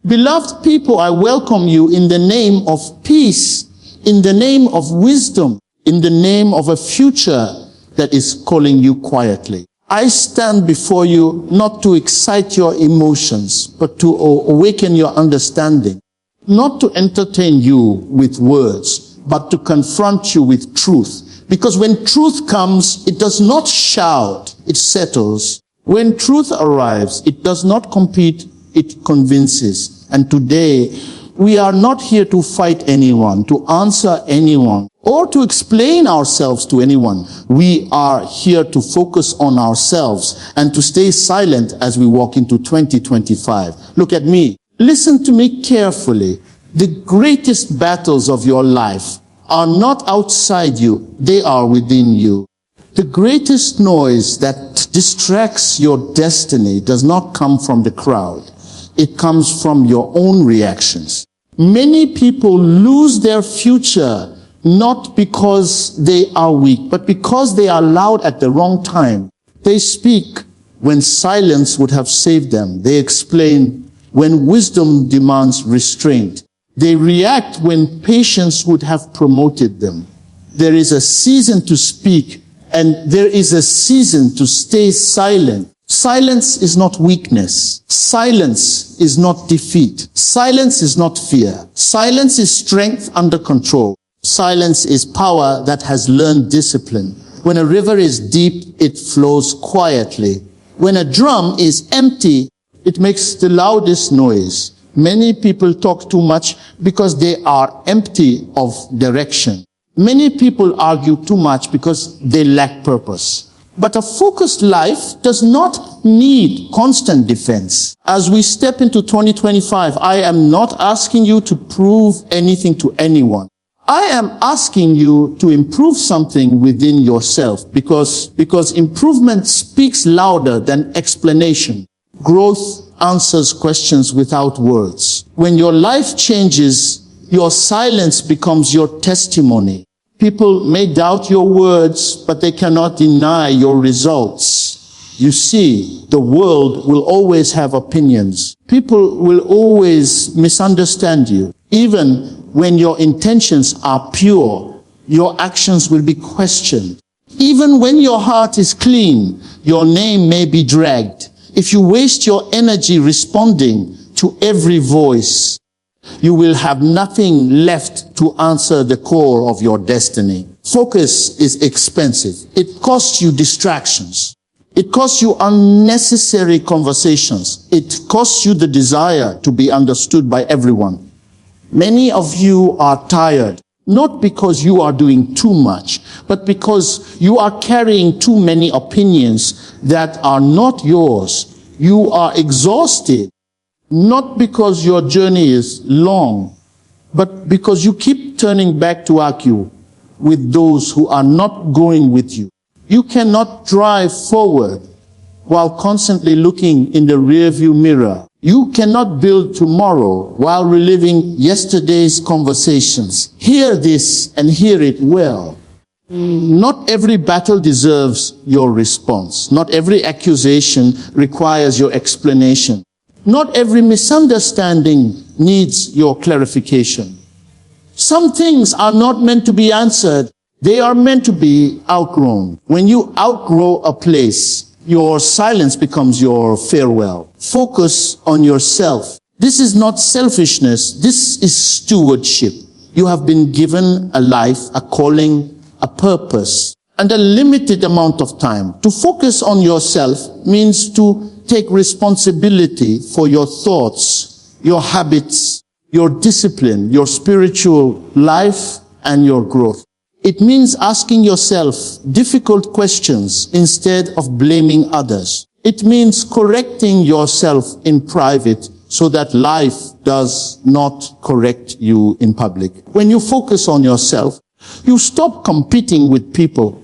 Beloved people, I welcome you in the name of peace, in the name of wisdom, in the name of a future that is calling you quietly. I stand before you not to excite your emotions, but to awaken your understanding. Not to entertain you with words, but to confront you with truth. Because when truth comes, it does not shout, it settles. When truth arrives, it does not compete, it convinces. And today, we are not here to fight anyone, to answer anyone, or to explain ourselves to anyone. We are here to focus on ourselves and to stay silent as we walk into 2025. Look at me. Listen to me carefully. The greatest battles of your life are not outside you, they are within you. The greatest noise that distracts your destiny does not come from the crowd. It comes from your own reactions. Many people lose their future not because they are weak, but because they are loud at the wrong time. They speak when silence would have saved them. They explain when wisdom demands restraint. They react when patience would have promoted them. There is a season to speak, and there is a season to stay silent. Silence is not weakness. Silence is not defeat. Silence is not fear. Silence is strength under control. Silence is power that has learned discipline. When a river is deep, it flows quietly. When a drum is empty, it makes the loudest noise. Many people talk too much because they are empty of direction. Many people argue too much because they lack purpose. But a focused life does not need constant defense. As we step into 2025, I am not asking you to prove anything to anyone. I am asking you to improve something within yourself because improvement speaks louder than explanation. Growth answers questions without words. When your life changes, your silence becomes your testimony. People may doubt your words, but they cannot deny your results. You see, the world will always have opinions. People will always misunderstand you. Even when your intentions are pure, your actions will be questioned. Even when your heart is clean, your name may be dragged. If you waste your energy responding to every voice, you will have nothing left to answer the core of your destiny. Focus is expensive. It costs you distractions. It costs you unnecessary conversations. It costs you the desire to be understood by everyone. Many of you are tired, not because you are doing too much, but because you are carrying too many opinions that are not yours. You are exhausted, not because your journey is long, but because you keep turning back to argue with those who are not going with you. You cannot drive forward while constantly looking in the rearview mirror. You cannot build tomorrow while reliving yesterday's conversations. Hear this and hear it well. Not every battle deserves your response. Not every accusation requires your explanation. Not every misunderstanding needs your clarification. Some things are not meant to be answered. They are meant to be outgrown. When you outgrow a place, your silence becomes your farewell. Focus on yourself. This is not selfishness. This is stewardship. You have been given a life, a calling, a purpose, and a limited amount of time. To focus on yourself means to take responsibility for your thoughts, your habits, your discipline, your spiritual life, and your growth. It means asking yourself difficult questions instead of blaming others. It means correcting yourself in private so that life does not correct you in public. When you focus on yourself, you stop competing with people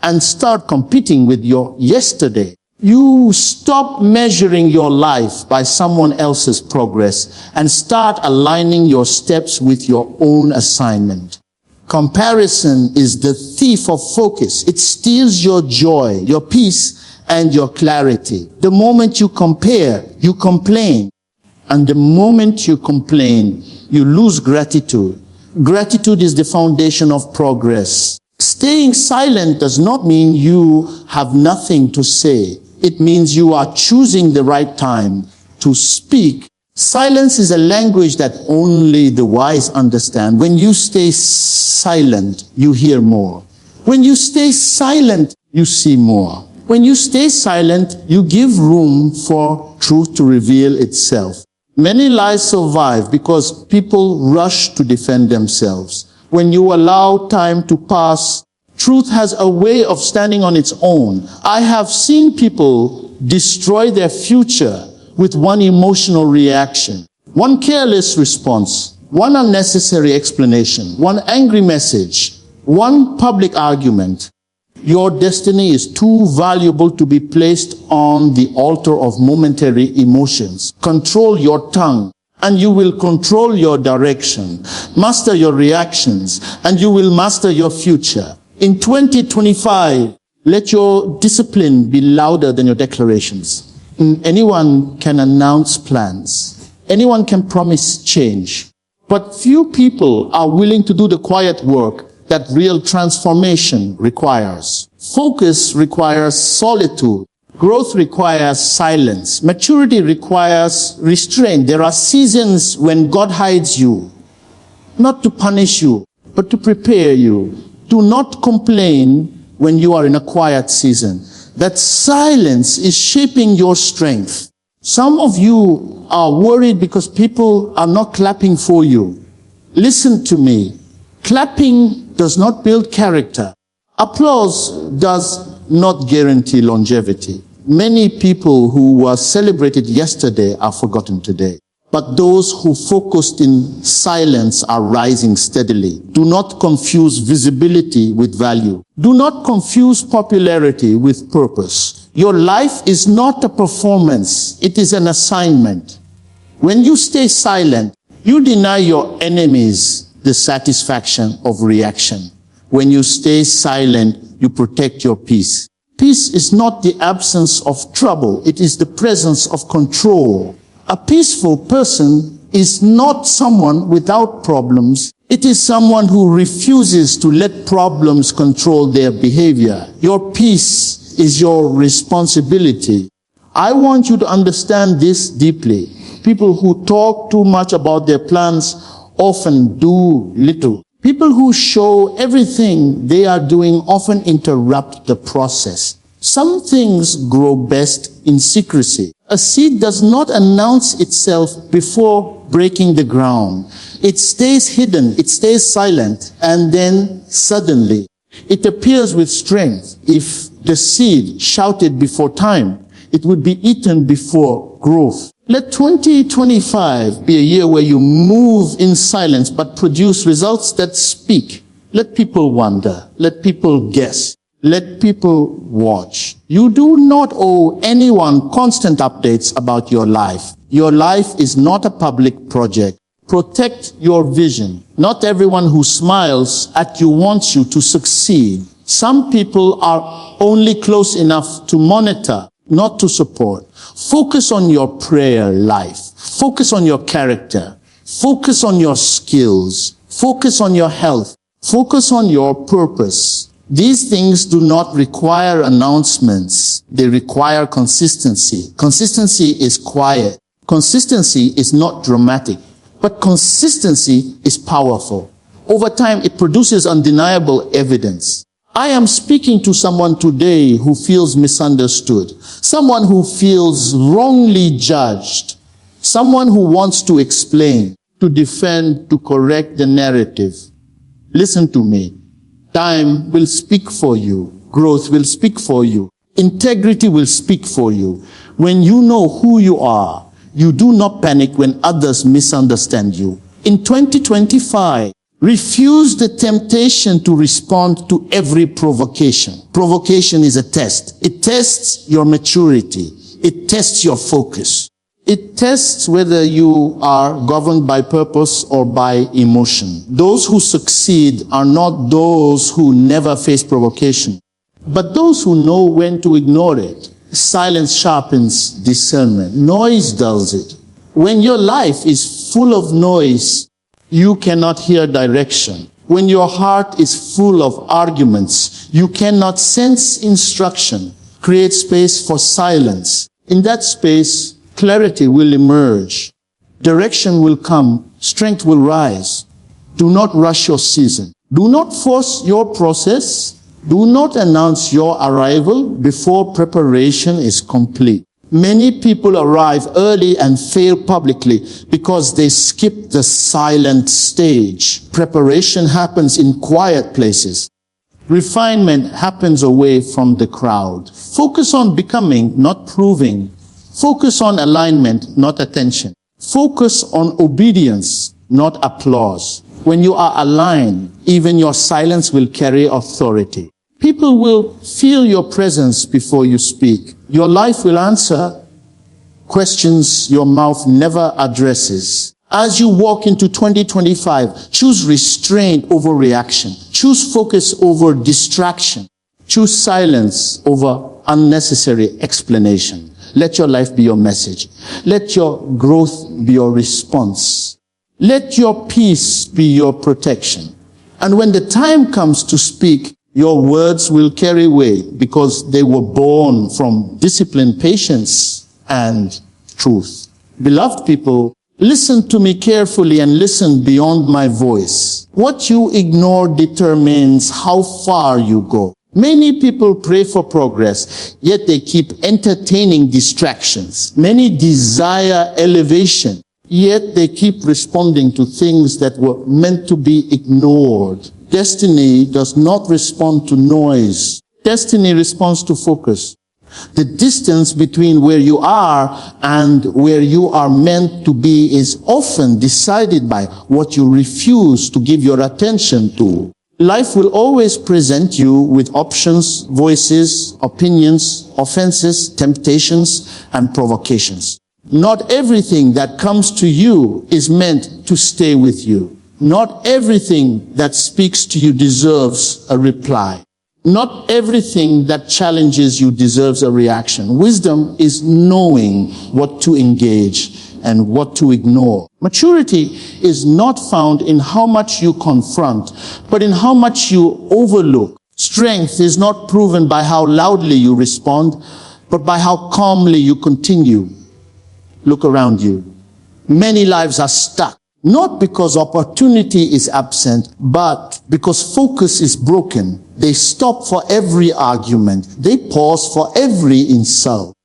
and start competing with your yesterday. You stop measuring your life by someone else's progress and start aligning your steps with your own assignment. Comparison is the thief of focus. It steals your joy, your peace, and your clarity. The moment you compare, you complain. And the moment you complain, you lose gratitude. Gratitude is the foundation of progress. Staying silent does not mean you have nothing to say. It means you are choosing the right time to speak. Silence is a language that only the wise understand. When you stay silent, you hear more. When you stay silent, you see more. When you stay silent, you give room for truth to reveal itself. Many lies survive because people rush to defend themselves. When you allow time to pass, truth has a way of standing on its own. I have seen people destroy their future with one emotional reaction, one careless response, one unnecessary explanation, one angry message, one public argument. Your destiny is too valuable to be placed on the altar of momentary emotions. Control your tongue, and you will control your direction. Master your reactions, and you will master your future. In 2025, let your discipline be louder than your declarations. Anyone can announce plans. Anyone can promise change. But few people are willing to do the quiet work that real transformation requires. Focus requires solitude. Growth requires silence. Maturity requires restraint. There are seasons when God hides you, not to punish you, but to prepare you. Do not complain when you are in a quiet season. That silence is shaping your strength. Some of you are worried because people are not clapping for you. Listen to me. Clapping does not build character. Applause does not guarantee longevity. Many people who were celebrated yesterday are forgotten today. But those who focused in silence are rising steadily. Do not confuse visibility with value. Do not confuse popularity with purpose. Your life is not a performance. It is an assignment. When you stay silent, you deny your enemies the satisfaction of reaction. When you stay silent, you protect your peace. Peace is not the absence of trouble. It is the presence of control. A peaceful person is not someone without problems. It is someone who refuses to let problems control their behavior. Your peace is your responsibility. I want you to understand this deeply. People who talk too much about their plans often do little. People who show everything they are doing often interrupt the process. Some things grow best in secrecy. A seed does not announce itself before breaking the ground. It stays hidden, it stays silent, and then suddenly it appears with strength. If the seed shouted before time, it would be eaten before growth. Let 2025 be a year where you move in silence but produce results that speak. Let people wonder. Let people guess. Let people watch. You do not owe anyone constant updates about your life. Your life is not a public project. Protect your vision. Not everyone who smiles at you wants you to succeed. Some people are only close enough to monitor, not to support. Focus on your prayer life. Focus on your character. Focus on your skills. Focus on your health. Focus on your purpose. These things do not require announcements. They require consistency. Consistency is quiet. Consistency is not dramatic. But consistency is powerful. Over time, it produces undeniable evidence. I am speaking to someone today who feels misunderstood. Someone who feels wrongly judged. Someone who wants to explain, to defend, to correct the narrative. Listen to me. Time will speak for you. Growth will speak for you. Integrity will speak for you. When you know who you are, you do not panic when others misunderstand you. In 2025, refuse the temptation to respond to every provocation. Provocation is a test. It tests your maturity. It tests your focus. It tests whether you are governed by purpose or by emotion. Those who succeed are not those who never face provocation, but those who know when to ignore it. Silence sharpens discernment. Noise dulls it. When your life is full of noise, you cannot hear direction. When your heart is full of arguments, you cannot sense instruction. Create space for silence. In that space, clarity will emerge. Direction will come. Strength will rise. Do not rush your season. Do not force your process. Do not announce your arrival before preparation is complete. Many people arrive early and fail publicly because they skip the silent stage. Preparation happens in quiet places. Refinement happens away from the crowd. Focus on becoming, not proving. Focus on alignment, not attention. Focus on obedience, not applause. When you are aligned, even your silence will carry authority. People will feel your presence before you speak. Your life will answer questions your mouth never addresses. As you walk into 2025, choose restraint over reaction. Choose focus over distraction. Choose silence over unnecessary explanation. Let your life be your message. Let your growth be your response. Let your peace be your protection. And when the time comes to speak, your words will carry weight because they were born from discipline, patience, and truth. Beloved people, listen to me carefully and listen beyond my voice. What you ignore determines how far you go. Many people pray for progress, yet they keep entertaining distractions. Many desire elevation, yet they keep responding to things that were meant to be ignored. Destiny does not respond to noise. Destiny responds to focus. The distance between where you are and where you are meant to be is often decided by what you refuse to give your attention to. Life will always present you with options, voices, opinions, offenses, temptations, and provocations. Not everything that comes to you is meant to stay with you. Not everything that speaks to you deserves a reply. Not everything that challenges you deserves a reaction. Wisdom is knowing what to engage and what to ignore. Maturity is not found in how much you confront, but in how much you overlook. Strength is not proven by how loudly you respond, but by how calmly you continue. Look around you. Many lives are stuck, not because opportunity is absent, but because focus is broken. They stop for every argument. They pause for every insult.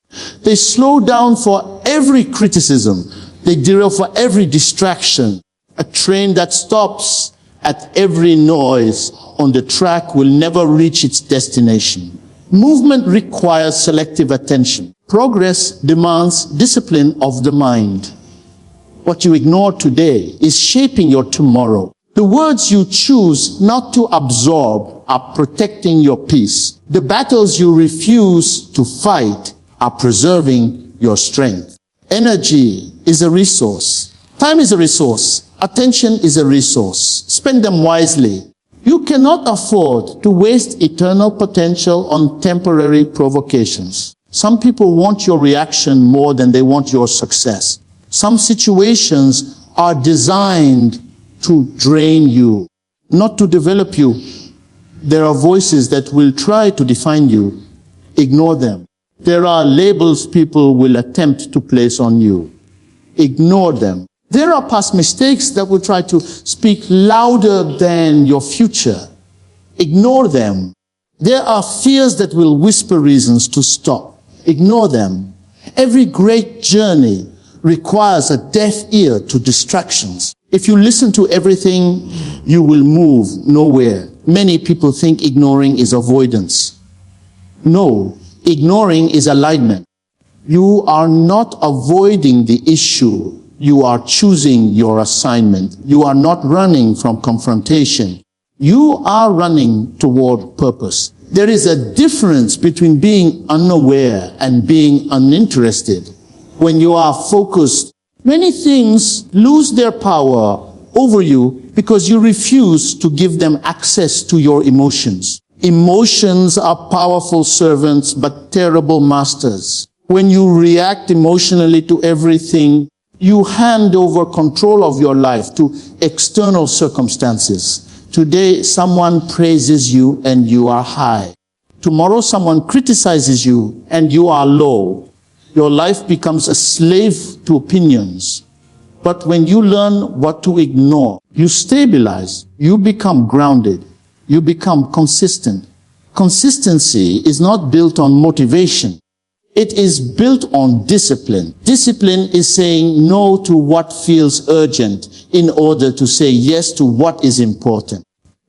They slow down for every criticism. They derail for every distraction. A train that stops at every noise on the track will never reach its destination. Movement requires selective attention. Progress demands discipline of the mind. What you ignore today is shaping your tomorrow. The words you choose not to absorb are protecting your peace. The battles you refuse to fight are preserving your strength. Energy is a resource. Time is a resource. Attention is a resource. Spend them wisely. You cannot afford to waste eternal potential on temporary provocations. Some people want your reaction more than they want your success. Some situations are designed to drain you, not to develop you. There are voices that will try to define you. Ignore them. There are labels people will attempt to place on you. Ignore them. There are past mistakes that will try to speak louder than your future. Ignore them. There are fears that will whisper reasons to stop. Ignore them. Every great journey requires a deaf ear to distractions. If you listen to everything, you will move nowhere. Many people think ignoring is avoidance. No, ignoring is alignment. You are not avoiding the issue. You are choosing your assignment. You are not running from confrontation. You are running toward purpose. There is a difference between being unaware and being uninterested. When you are focused, many things lose their power over you because you refuse to give them access to your emotions. Emotions are powerful servants but terrible masters. When you react emotionally to everything, You hand over control of your life to external circumstances. Today, someone praises you and you are high. Tomorrow, someone criticizes you and you are low. Your life becomes a slave to opinions. But when you learn what to ignore, you stabilize, you become grounded, you become consistent. Consistency is not built on motivation. It is built on discipline. Discipline is saying no to what feels urgent in order to say yes to what is important.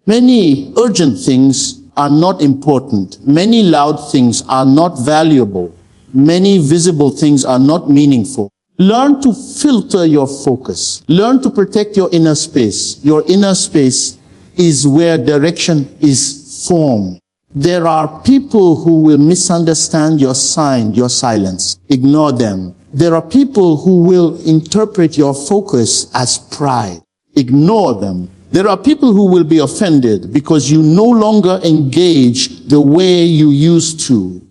Many urgent things are not important. Many loud things are not valuable. Many visible things are not meaningful. Learn to filter your focus. Learn to protect your inner space. Your inner space is where direction is formed. There are people who will misunderstand your sign, your silence. Ignore them. There are people who will interpret your focus as pride. Ignore them. There are people who will be offended because you no longer engage the way you used to.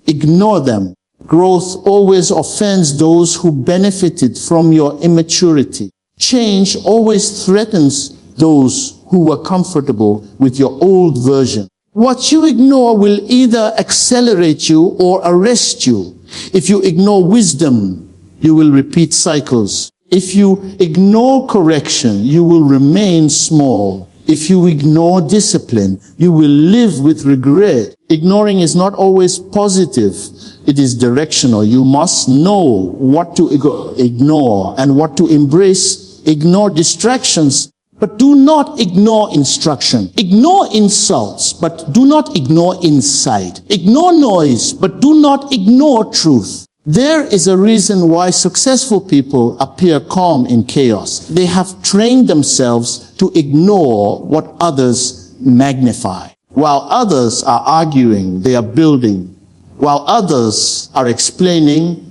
Ignore them. Growth always offends those who benefited from your immaturity. Change always threatens those who were comfortable with your old version. What you ignore will either accelerate you or arrest you. If you ignore wisdom, you will repeat cycles. If you ignore correction, you will remain small. If you ignore discipline, you will live with regret. Ignoring is not always positive. It is directional. You must know what to ignore and what to embrace. Ignore distractions, but do not ignore instruction. Ignore insults, but do not ignore insight. Ignore noise, but do not ignore truth. There is a reason why successful people appear calm in chaos. They have trained themselves to ignore what others magnify. While others are arguing, they are building. While others are explaining,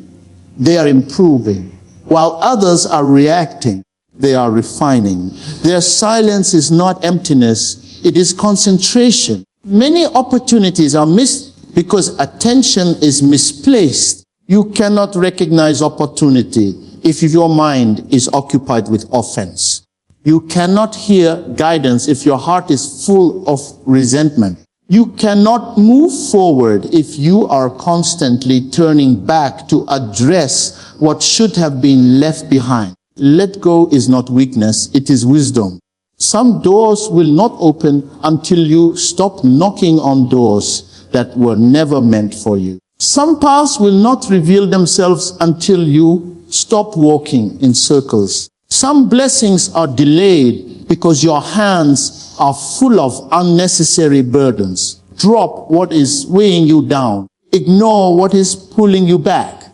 they are improving. While others are reacting, they are refining. Their silence is not emptiness, it is concentration. Many opportunities are missed because attention is misplaced. You cannot recognize opportunity if your mind is occupied with offense. You cannot hear guidance if your heart is full of resentment. You cannot move forward if you are constantly turning back to address what should have been left behind. Let go is not weakness, it is wisdom. Some doors will not open until you stop knocking on doors that were never meant for you. Some paths will not reveal themselves until you stop walking in circles. Some blessings are delayed because your hands are full of unnecessary burdens. Drop what is weighing you down. Ignore what is pulling you back.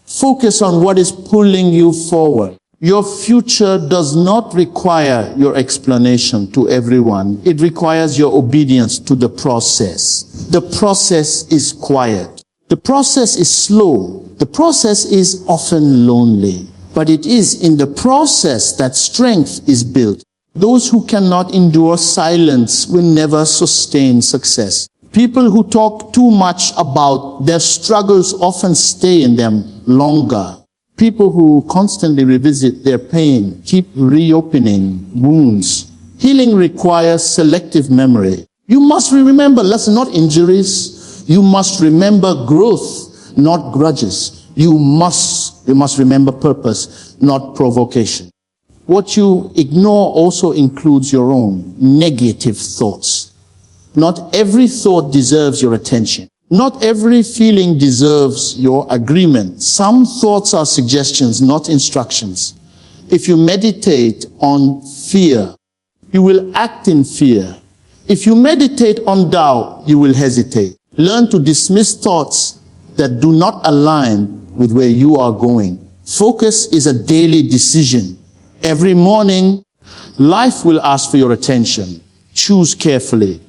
Focus on what is pulling you forward. Your future does not require your explanation to everyone. It requires your obedience to the process. The process is quiet. The process is slow. The process is often lonely. But it is in the process that strength is built. Those who cannot endure silence will never sustain success. People who talk too much about their struggles often stay in them longer. People who constantly revisit their pain keep reopening wounds. Healing requires selective memory. You must remember lessons, not injuries. You must remember growth, not grudges. You must remember purpose, not provocation. What you ignore also includes your own negative thoughts. Not every thought deserves your attention. Not every feeling deserves your agreement. Some thoughts are suggestions, not instructions. If you meditate on fear, you will act in fear. If you meditate on doubt, you will hesitate. Learn to dismiss thoughts that do not align with where you are going. Focus is a daily decision. Every morning, life will ask for your attention. Choose carefully.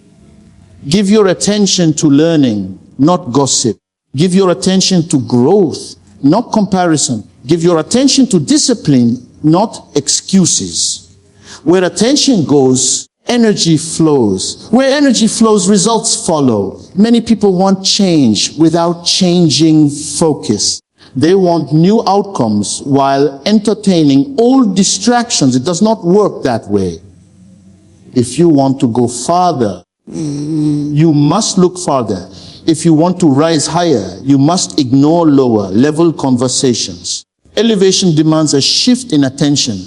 Give your attention to learning, not gossip. Give your attention to growth, not comparison. Give your attention to discipline, not excuses. Where attention goes, energy flows. Where energy flows, results follow. Many people want change without changing focus. They want new outcomes while entertaining old distractions. It does not work that way. If you want to go farther, you must look farther. If you want to rise higher, you must ignore lower level conversations. Elevation demands a shift in attention.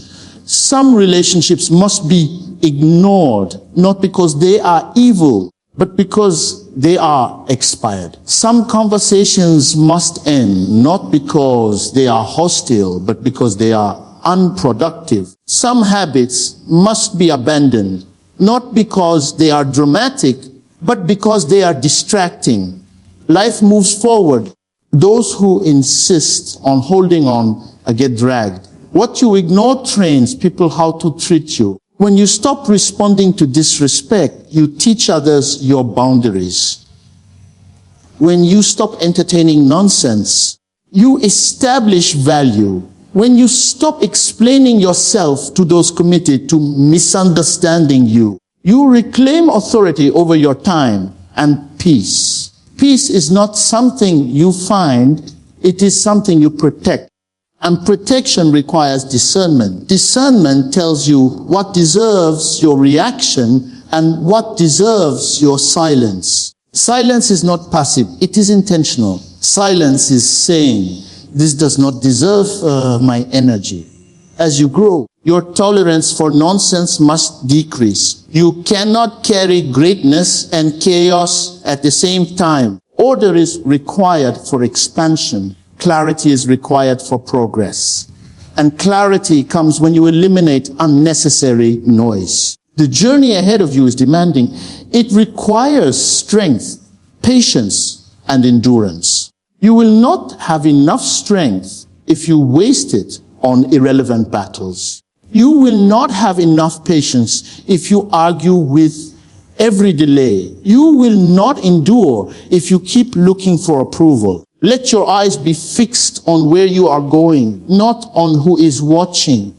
Some relationships must be ignored, not because they are evil, but because they are expired. Some conversations must end, not because they are hostile, but because they are unproductive. Some habits must be abandoned, not because they are dramatic, but because they are distracting. Life moves forward. Those who insist on holding on get dragged. What you ignore trains people how to treat you. When you stop responding to disrespect, you teach others your boundaries. When you stop entertaining nonsense, you establish value. When you stop explaining yourself to those committed to misunderstanding you, you reclaim authority over your time and peace. Peace is not something you find, it is something you protect. And protection requires discernment. Discernment tells you what deserves your reaction and what deserves your silence. Silence is not passive, it is intentional. Silence is saying, this does not deserve my energy. As you grow, your tolerance for nonsense must decrease. You cannot carry greatness and chaos at the same time. Order is required for expansion. Clarity is required for progress. And clarity comes when you eliminate unnecessary noise. The journey ahead of you is demanding. It requires strength, patience, and endurance. You will not have enough strength if you waste it on irrelevant battles. You will not have enough patience if you argue with every delay. You will not endure if you keep looking for approval. Let your eyes be fixed on where you are going, not on who is watching.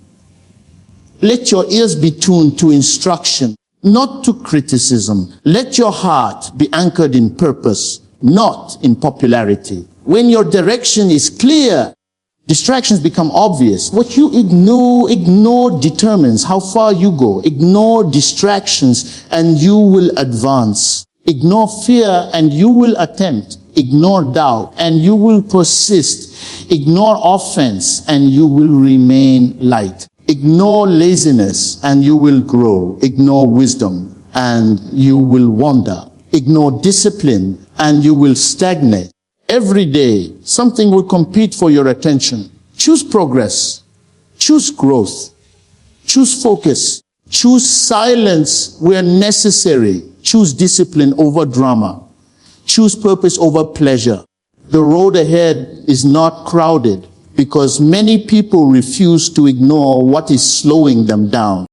Let your ears be tuned to instruction, not to criticism. Let your heart be anchored in purpose, not in popularity. When your direction is clear, distractions become obvious. What you ignore determines how far you go. Ignore distractions and you will advance. Ignore fear and you will attempt. Ignore doubt and you will persist. Ignore offense and you will remain light. Ignore laziness and you will grow. Ignore wisdom and you will wander. Ignore discipline and you will stagnate. Every day, something will compete for your attention. Choose progress. Choose growth. Choose focus. Choose silence where necessary. Choose discipline over drama. Choose purpose over pleasure. The road ahead is not crowded because many people refuse to ignore what is slowing them down.